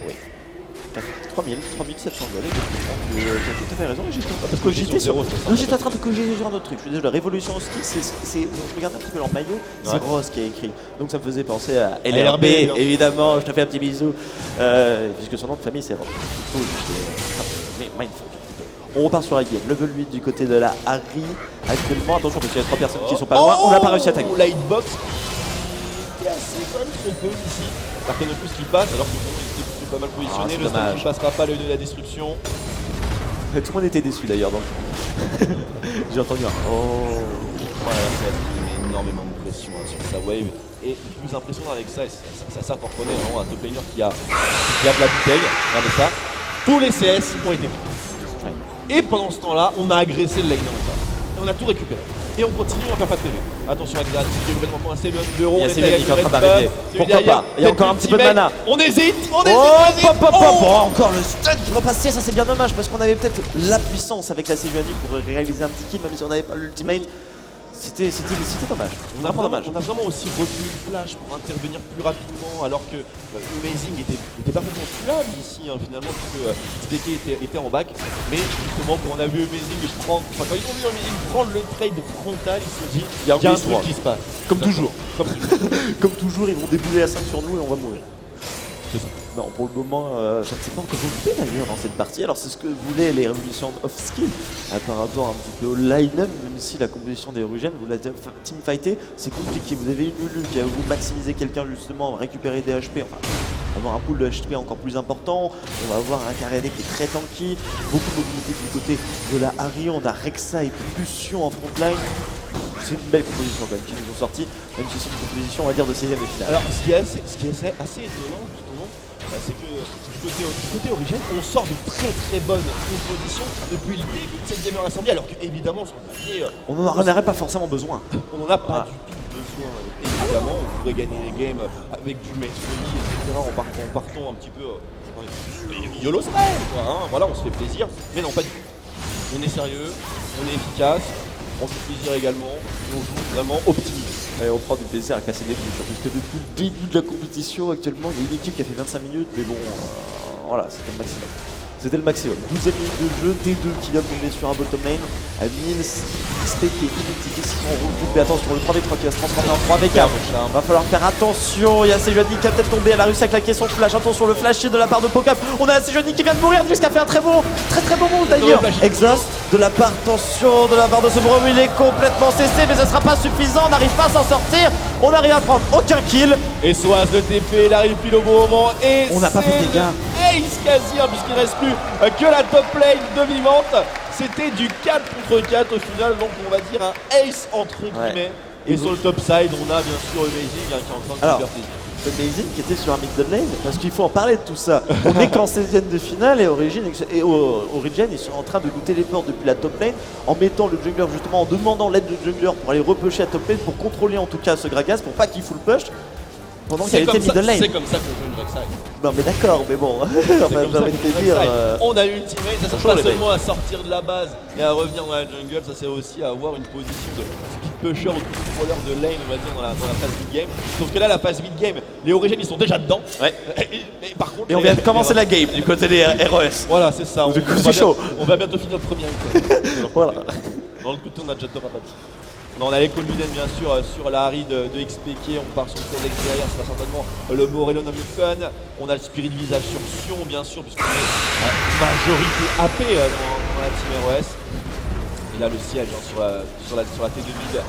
3700 gold, effectivement. Tu as tout à fait raison. Parce que J'étais j'étais sur sur. zéro, c'est ça. Non, j'étais en train de corriger sur un autre truc. Je suis désolé, Révolution au ski, je regardais un petit peu leur maillot, c'est Ouais. Rose qui a écrit. Donc ça me faisait penser à LRB, LRB, évidemment. Je te fais un petit bisou. Puisque son nom de famille c'est Rose. Mais mindfuck. On repart sur la game. Level 8 du côté de la Harry. Actuellement, attention parce qu'il y a 3 personnes qui sont pas loin. On n'a pas réussi à attaquer. La hitbox qui est assez quand même trompeux ici. L'arcane plus qui passe alors que le était plutôt pas mal positionné. c'est Le stun dommage. qui passera pas, l'œil de la destruction. Tout le monde était déçu d'ailleurs. Donc j'ai entendu un. Oh. Voilà, ça met énormément de pression sur sa wave. Et le plus impressionnant avec ça, et ça qu'on reconnaît vraiment un top laner qui a de la bouteille. Regardez ça. Tous les CS ont été pris. Et pendant ce temps-là, on a agressé le laner encore. Et on a tout récupéré. Et on continue, on va pas de PV. Attention à Xerath, qui est complètement coincé, le Il euro, y a on est Céline qui est en train avec d'arriver. le red buff, Pourquoi derrière, pas? Il y a encore un petit peu de ultimate. mana. On hésite, Oh, on hésite. pop, pop, pop. Oh. Oh, encore le stun qui repassait, ça c'est bien dommage parce qu'on avait peut-être la puissance avec la Sejuani pour réaliser un petit kill, même si on n'avait pas l'ultimate. C'était dommage. Vraiment dommage. On a vraiment aussi retenu le flash pour intervenir plus rapidement alors que Amazing était parfaitement tuable ici finalement puisque SPK était en back. Mais justement quand on a vu Amazing prendre, enfin quand ils ont vu Amazing prendre le trade frontal, ils se sont dit il y a un truc qui se passe. Comme toujours. Comme toujours. Comme toujours, ils vont débouler à 5 sur nous et on va mourir. C'est ça. Non, pour le moment, je ne sais pas encore où on fait d'ailleurs dans cette partie. Alors, c'est ce que voulaient les révolutions off-skill par rapport un petit peu au line-up, même si la composition des origines, vous l'avez teamfighté, c'est compliqué. Vous avez une Lulu qui a voulu maximiser quelqu'un justement, récupérer des HP, enfin, avoir un pool de HP encore plus important. On va avoir un Karené qui est très tanky, beaucoup de mobilité du côté de la Harry. On a Rexa et Pulsion en frontline. C'est une belle composition quand même qui nous ont sorti, même si c'est une composition on va dire de 16ème de finale. Alors ce qui est assez étonnant justement, c'est que du côté origine, on sort de très bonnes compositions depuis le début de cette Gamer Assembly, alors qu'évidemment sur le papier, On n'en aurait pas forcément besoin. on n'en a pas du tout besoin. Évidemment, on pourrait gagner les games avec du maître Lee, etc. en partant un petit peu YOLO style, quoi, hein. Voilà, on se fait plaisir, mais non, pas du tout. On est sérieux, on est efficace, on se fait plaisir également, et on joue vraiment optimiste. Et on prend du plaisir à casser des bouches, puisque depuis le début de la compétition, actuellement, il y a une équipe qui a fait 25 minutes, mais bon, voilà, c'était le maximum. C'était le maximum. 12e minute de jeu, T2 qui vient de tomber sur un bottom lane, à 1000 XP qui est inutilisé, si on regroupe, mais attention, le 3v3 qui va se transformer en 3v4. Va falloir faire attention, il y a Sejuani qui a peut-être tombé, elle a réussi à claquer son flash, attention le flash de la part de Pokap, on a Sejuani qui vient de mourir, jusqu'à fait un très bon move d'ailleurs. Exhaust de la part, attention, de la part de ce Brom, il est complètement cessé, mais ce sera pas suffisant, on n'arrive pas à s'en sortir, on n'arrive à prendre aucun kill. Et Soaz de TP, il arrive pile au bon moment et On n'a pas fait de dégâts. Ace quasi, hein, puisqu'il ne reste plus que la top lane de vivante. C'était du 4 contre 4 au final, donc on va dire un ace entre guillemets. Et sur le top side, on a bien sûr Amazing qui est en train de Alors, faire plaisir. Amazing qui était sur un middle lane, parce qu'il faut en parler de tout ça. On est qu'en 16e de finale et Origin ils sont en train de nous téléporter depuis la top lane en mettant le jungler justement, en demandant l'aide du jungler pour aller repusher à top lane pour contrôler en tout cas ce Gragas pour pas qu'il full push pendant qu'il était middle lane. C'est comme ça qu'on joue une Rek'Sai. Non mais d'accord, mais bon, on va envie de te dire. On a une ultimate, ça sert pas seulement à sortir de la base et à revenir dans la jungle, ça sert aussi à avoir une position de speed pusher ou de contrôleur de lane, on va dire, dans la phase mid game. Sauf que là, la phase mid game, les Origins ils sont déjà dedans. Ouais. Et par contre, Et on vient de commencer la game du côté des ROS. Voilà, c'est ça. Du coup, c'est chaud. On va bientôt finir le premier. Voilà. Dans le couteau, on a déjà top à partir. Non, on a les Colmuden bien sûr sur la Harry de XPK, on part sur le Codex derrière, c'est certainement le Morello Novicon. On a le Spirit Visage sur Sion bien sûr, puisqu'on est majorité AP dans la team ROS. Et là le siège hein, sur la T2000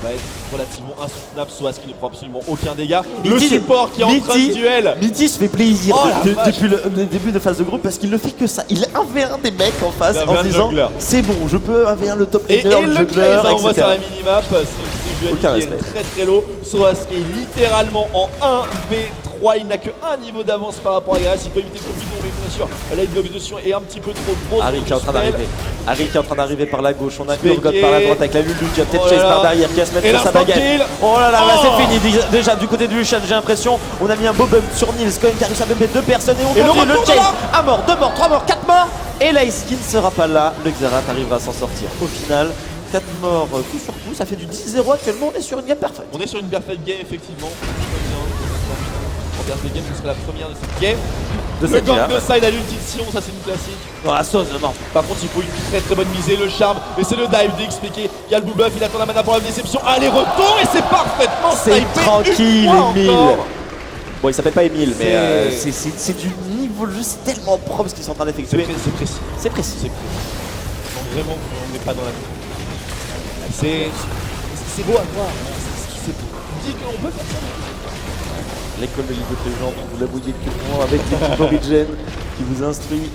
va être relativement insoutenable, soit ce qui ne prend absolument aucun dégât. Le support qui est en train de duel. Midi se fait plaisir Oh, depuis le début de phase de groupe parce qu'il ne fait que ça. Il 1v1 des mecs en face en disant c'est bon, je peux 1v1 le top laner, le jungler, on voit etc. sur la minimap, c'est un duel qui est très low. Soas qui est littéralement en 1v3, il n'a que un niveau d'avance par rapport à Gragas, il peut éviter le combinaison, mais bien sûr, la exécution est un petit peu trop grosse. Harry qui est en train d'arriver. Harry qui est en train d'arriver par la gauche, on a Urgot par la droite avec la Lulu qui a peut-être chase par derrière, qui va se mettre sur sa baguette. Oh là là, là c'est fini déjà du côté du Lucian, j'ai l'impression. On a mis un beau bump sur Nils quand même qui a réussi à bumper 2 personnes et on continue le chase. 1 mort, 2 morts, 3 morts, 4 morts. Et la Ice King ne sera pas là, le Xerath arrivera à s'en sortir. Au final, 4 morts tout sur tout, ça fait du 10-0 actuellement, on est sur une game parfaite. On est sur une perfect game effectivement. Perfect game, ce serait la première de cette game. Le gang de side à l'ultition, ça c'est une classique. Dans la sauce, non. Par contre, il faut une très très bonne misée, le charme. Et c'est le dive d'XPK qui a le buff, il attend la mana pour la déception. Aller-retour et c'est parfaitement c'est snipé. Tranquille, Emile. Bon, il s'appelle pas Emile, mais c'est du niveau de jeu, c'est tellement propre ce qu'ils sont en train d'effectuer. C'est précis. C'est précis. C'est précis. Donc vraiment, on n'est pas dans la. C'est beau à voir. C'est dit qu'on peut faire ça. L'école de League of Legends, vous l'avouez actuellement avec l'équipe Origin qui vous instruit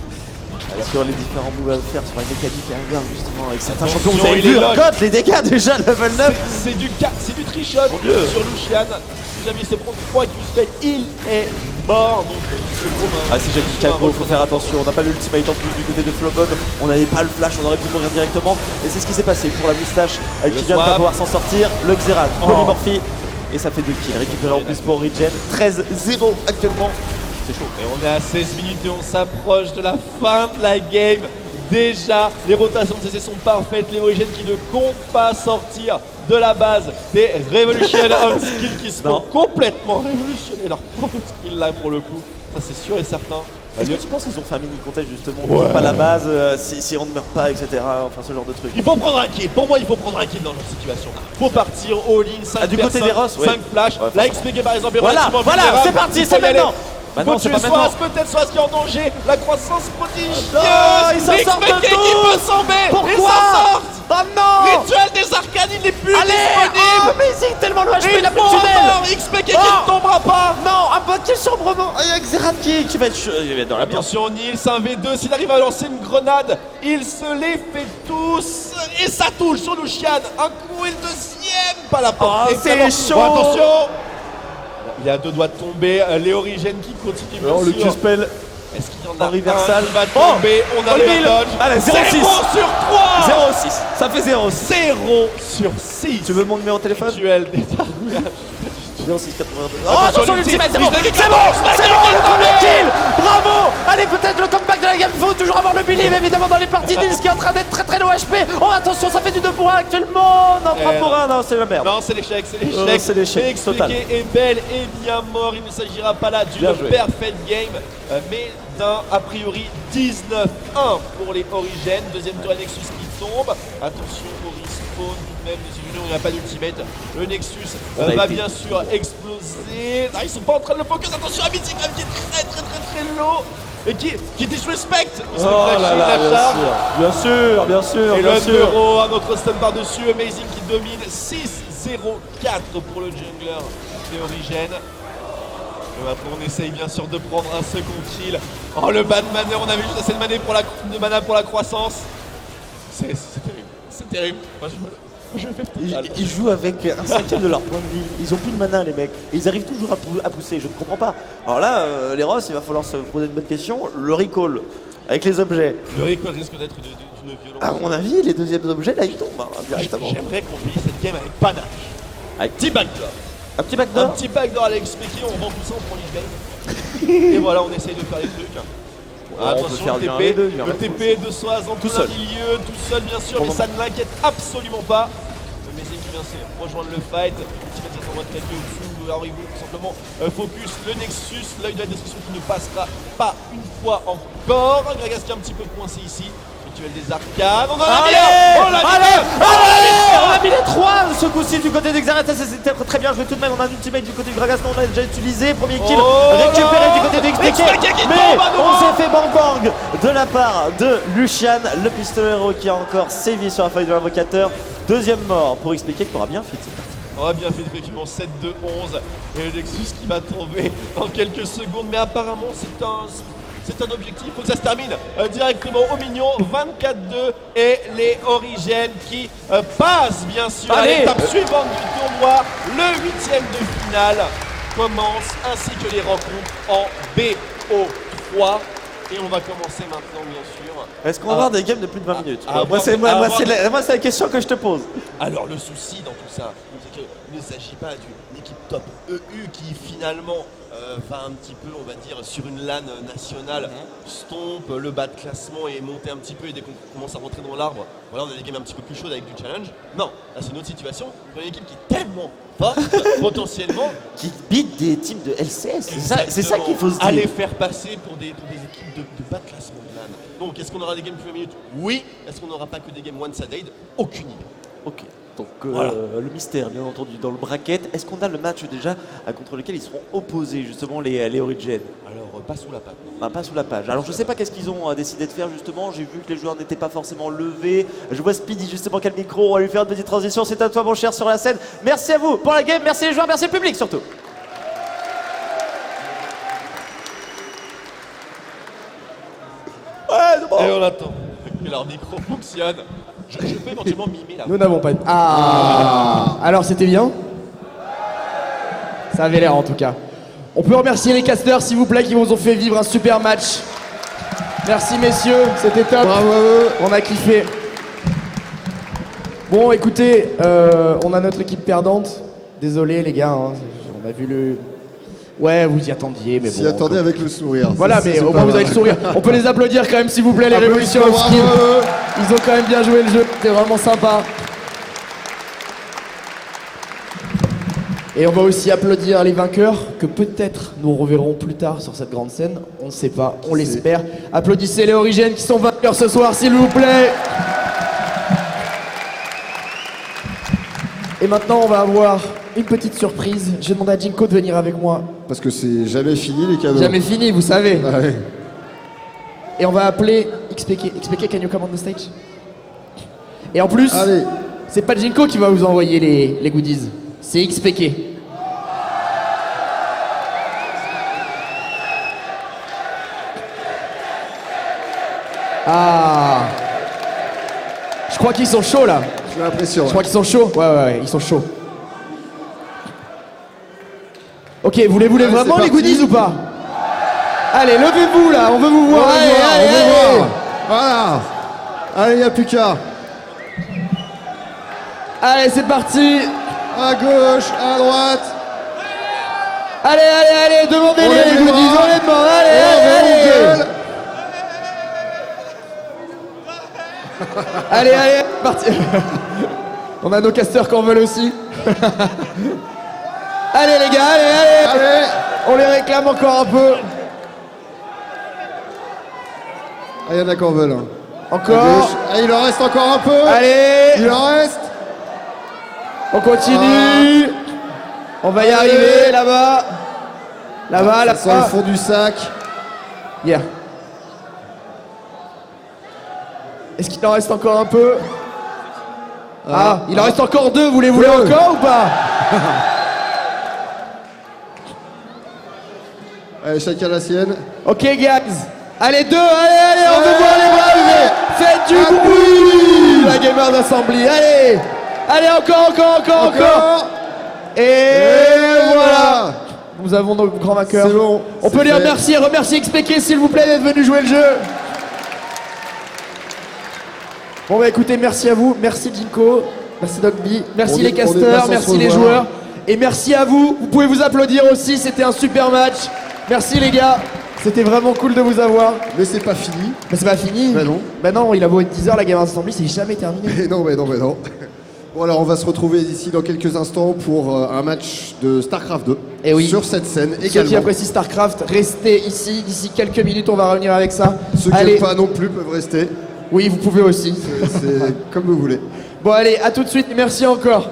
sur les différents moves à faire, sur les mécaniques à avoir justement avec certains champions. Vous avez vu les dégâts déjà, level 9. C'est du trichot sur Lucian. Si jamais il se prend 3 Q-Spell, il est mort. Donc, si j'ai dit Calco, il faut faire attention. On n'a pas l'ultimate en plus du côté de Flobon. On n'avait pas le flash, on aurait pu mourir directement. Et c'est ce qui s'est passé pour la moustache qui vient de pas pouvoir s'en sortir. Le Xerath, polymorphie. Et ça fait 2 kills récupérés en plus pour Origin. 13-0 actuellement. C'est chaud. Et on est à 16 minutes et on s'approche de la fin de la game. Déjà, les rotations de CC sont parfaites. Les Origin qui ne comptent pas sortir de la base des Revolution of Skill qui se font complètement révolutionner leur propre skill là pour le coup. Ça c'est sûr et certain. Est-ce que tu penses qu'ils ont fait un mini contest justement pas la base, si on ne meurt pas, etc. Enfin ce genre de truc. Il faut prendre un kill. Pour moi, il faut prendre un kill dans cette situation. Faut partir all-in, 5 du côté des Ross, 5 flash. La XPG par exemple est voilà, c'est parti, c'est maintenant. Maintenant, c'est pas maintenant. Peut-être Soas qui est en danger. La croissance prodigieuse. Il s'en sort de XPK qui peut s'ember. Pourquoi? Il s'en sort. Oh non! Rituel des arcanes, il n'est plus disponible. Oh, Amazing, tellement loin, je fais la plus tunnel. XPK qui ne tombera pas. Non, un bot qui est sombrement. Xerath qui va être dans la pièce. Attention, Nils, un V2, s'il arrive à lancer une grenade, il se les fait tous. Et ça touche sur Lucian. Un coup et le deuxième. Pas la portée. C'est chaud. Bon, attention. Il est à 2 doigts de tomber. Les Origins qui continuent. Le Q-Spell. Est-ce qu'il y en a Reversal. qui va tomber? On a le dodge. Allez, 0-6 sur 3. 0-6. Ça fait 0. 0 sur 6. Tu veux mon numéro de téléphone? Duel des arcanes. 0682. Oh, attention l'ultimate, c'est bon, c'est bon, le premier kill. Bravo. Allez, peut-être le comeback de la game. Il faut toujours avoir le believe évidemment dans les parties. Nils qui est en train d'être très low HP. Oh attention, ça fait du 2 pour 1 actuellement. Non, 3 pour 1, non, c'est la merde. Non, c'est l'échec, c'est l'échec. Total. est bel et bien mort. Il ne s'agira pas là d'une perfect game, mais d'un a priori 19-1 pour les Origins. Deuxième tour à Nexus qui tombe. Attention au respawn tout de même. Il n'y a pas d'ultimate. Le Nexus va bien sûr exploser. Ah, ils sont pas en train de le focus. Attention à Mythic qui est très low. Et qui disrespect. Oh là là, bien sûr. Et le numéro, un autre stun par-dessus. Amazing qui domine 6-0-4 pour le jungler des Origins. Et maintenant on essaye bien sûr de prendre un second kill. Oh le bad manner, on a vu juste assez de mana pour la croissance. C'est terrible, c'est terrible. Moi, je fais total. Ils jouent avec un cinquième de leur point de vie. Ils ont plus de mana, les mecs. Et ils arrivent toujours à pousser. Je ne comprends pas. Alors là, les Ross, il va falloir se poser une bonne question. Le recall avec les objets. Le recall risque d'être d'une violence. À mon avis, les deuxièmes objets, là, ils tombent directement. J'aimerais qu'on finisse cette game avec panache. Avec Petit backdoor. un petit backdoor. Un petit backdoor à l'expliquer, on vend tout ça, on prend l'e-game. Et voilà, on essaye de faire les trucs. On peut faire bien les deux, il y a le rien. TP de Soaz en Tout plein seul. milieu, tout seul bien sûr, mais ça ne l'inquiète absolument pas. Le Messi qui vient rejoindre le fight, petit Mathias en mode tête au-dessous, Henry tout simplement focus le Nexus, l'œil de la destruction qui ne passera pas une fois encore. Gragas qui est un petit peu coincé ici. Rituel des arcanes, on en a mis un. On l'a mis un. On a mis les 3 ce coup-ci du côté d'Exareth, ça c'était très bien joué tout de même. On a un ultimate du côté du Gragas, on l'a déjà utilisé. Premier kill récupéré du côté d'XPK. Mais on s'est fait bang de la part de Lucian, le pistolero qui a encore sévi sur la feuille de l'invocateur. Deuxième mort pour XPK qui aura bien fit. On a bien fait effectivement 7-2-11 et le Nexus qui va tomber dans quelques secondes, mais apparemment c'est un objectif, il faut que ça se termine directement au mignon, 24-2 et les Origènes qui passent bien sûr à l'étape suivante du tournoi, le 8e de finale commence ainsi que les rencontres en BO3 et on va commencer maintenant bien sûr. Est-ce qu'on va avoir des games de plus de 20 minutes moi, c'est la question que je te pose. Alors le souci dans tout ça, c'est qu'il ne s'agit pas d'une équipe top EU qui finalement va un petit peu, on va dire, sur une LAN nationale, stomp le bas de classement et monter un petit peu et dès qu'on commence à rentrer dans l'arbre, voilà, on a des games un petit peu plus chaudes avec du challenge. Non, là c'est une autre situation, on a une équipe qui est tellement forte, potentiellement, Qui beat des teams de LCS, c'est ça qu'il faut se dire. aller faire passer pour des équipes de bas de classement de LAN. Donc est-ce qu'on aura des games plus de 20 minutes? Oui. Est-ce qu'on n'aura pas que des games one sided? Aucune idée. Ok, donc Voilà. le mystère bien entendu dans le bracket. Est-ce qu'on a le match déjà contre lequel ils seront opposés justement les Origins? Alors pas sous la patte. Pas sous la page. Alors je sais pas qu'est-ce qu'ils ont décidé de faire justement. J'ai vu que les joueurs n'étaient pas forcément levés. Je vois Speedy justement qui a le micro. On va lui faire une petite transition. C'est à toi mon cher sur la scène. Merci à vous pour la game. Merci les joueurs. Merci le public surtout. Et on attend que leur micro fonctionne. Je peux éventuellement mimer la Nous n'avons pas... Ah Alors c'était bien? Ça avait l'air en tout cas. On peut remercier les casters s'il vous plaît qui nous ont fait vivre un super match. Merci messieurs, c'était top. Bravo à eux. On a kiffé. Bon écoutez, on a notre équipe perdante. Désolé les gars, hein, on a vu le... Ouais, vous y attendiez, mais S'y bon... attendez avec le sourire. Voilà, mais au moins vous avez le sourire. On peut les applaudir quand même s'il vous plaît, les Révolutions Bravo Off-Skill. à eux. Ils ont quand même bien joué le jeu, c'était vraiment sympa. Et on va aussi applaudir les vainqueurs que peut-être nous reverrons plus tard sur cette grande scène. On ne sait pas, on l'espère. Applaudissez les Origènes qui sont vainqueurs ce soir, s'il vous plaît. Et maintenant, on va avoir une petite surprise. Je demande à Jinko de venir avec moi. Parce que c'est jamais fini les cadeaux. Jamais fini, vous savez. Ah ouais. Et on va appeler XPK. XPK, can you come on the stage? Et en plus, Allez. c'est pas Jinko qui va vous envoyer les goodies. C'est XPK. Ah. Je crois qu'ils sont chauds là. J'ai l'impression. Je crois qu'ils sont chauds. Ouais, ils sont chauds. Ok, voulez-vous Allez, vraiment c'est les parti. goodies ou pas? Allez, levez-vous là, on veut vous On voir. va Allez, voir, allez, on va allez. voir. Voilà. Allez, il n'y a plus qu'à. Allez, c'est parti. À gauche, à droite. Allez, allez, allez, demandez-les On les lève les goodies, bras. on les demande. Allez, On allez, allez. gueule. Allez, allez, parti. On a nos casters qu'on veut aussi. Allez les gars, allez, allez. Allez. On les réclame encore un peu. Ah, il y en a qui en veulent. Hein. À Encore. gauche. Ah, il en reste encore un peu. Allez. Il en reste. On continue. On va y Allez. arriver là-bas. Là-bas, Ça sent le là-bas. fond du sac. Yeah. Est-ce qu'il en reste encore un peu? Ah, il en reste encore deux. Vous les voulez Deux. encore ou pas? Allez, chacun la sienne. Ok, guys. Allez, 2, allez, on veut voir les bras levés. Faites du bruit, la Gamers Assembly. Allez, encore. Et voilà. Nous avons nos grands vainqueurs. C'est bon. On peut les remercier XPK s'il vous plaît d'être venu jouer le jeu. Bon bah écoutez, merci à vous, merci Jinko, merci Dogby, merci les on est pas casters, sans merci se les revoir. joueurs. Et merci à vous, vous pouvez vous applaudir aussi, c'était un super match. Merci les gars, c'était vraiment cool de vous avoir. Mais c'est pas fini. Mais c'est pas fini. Bah non. Bah non, il a beau être 10h, la Gamers Assembly, c'est jamais terminé. Mais non. Bon alors on va se retrouver d'ici dans quelques instants pour un match de StarCraft 2. Et oui. Sur cette scène Ceux qui également. apprécient StarCraft, restez ici, d'ici quelques minutes on va revenir avec ça. Ceux qui Allez, n'aiment pas non plus peuvent rester. oui vous pouvez aussi. C'est comme vous voulez. Bon allez, à tout de suite, merci encore.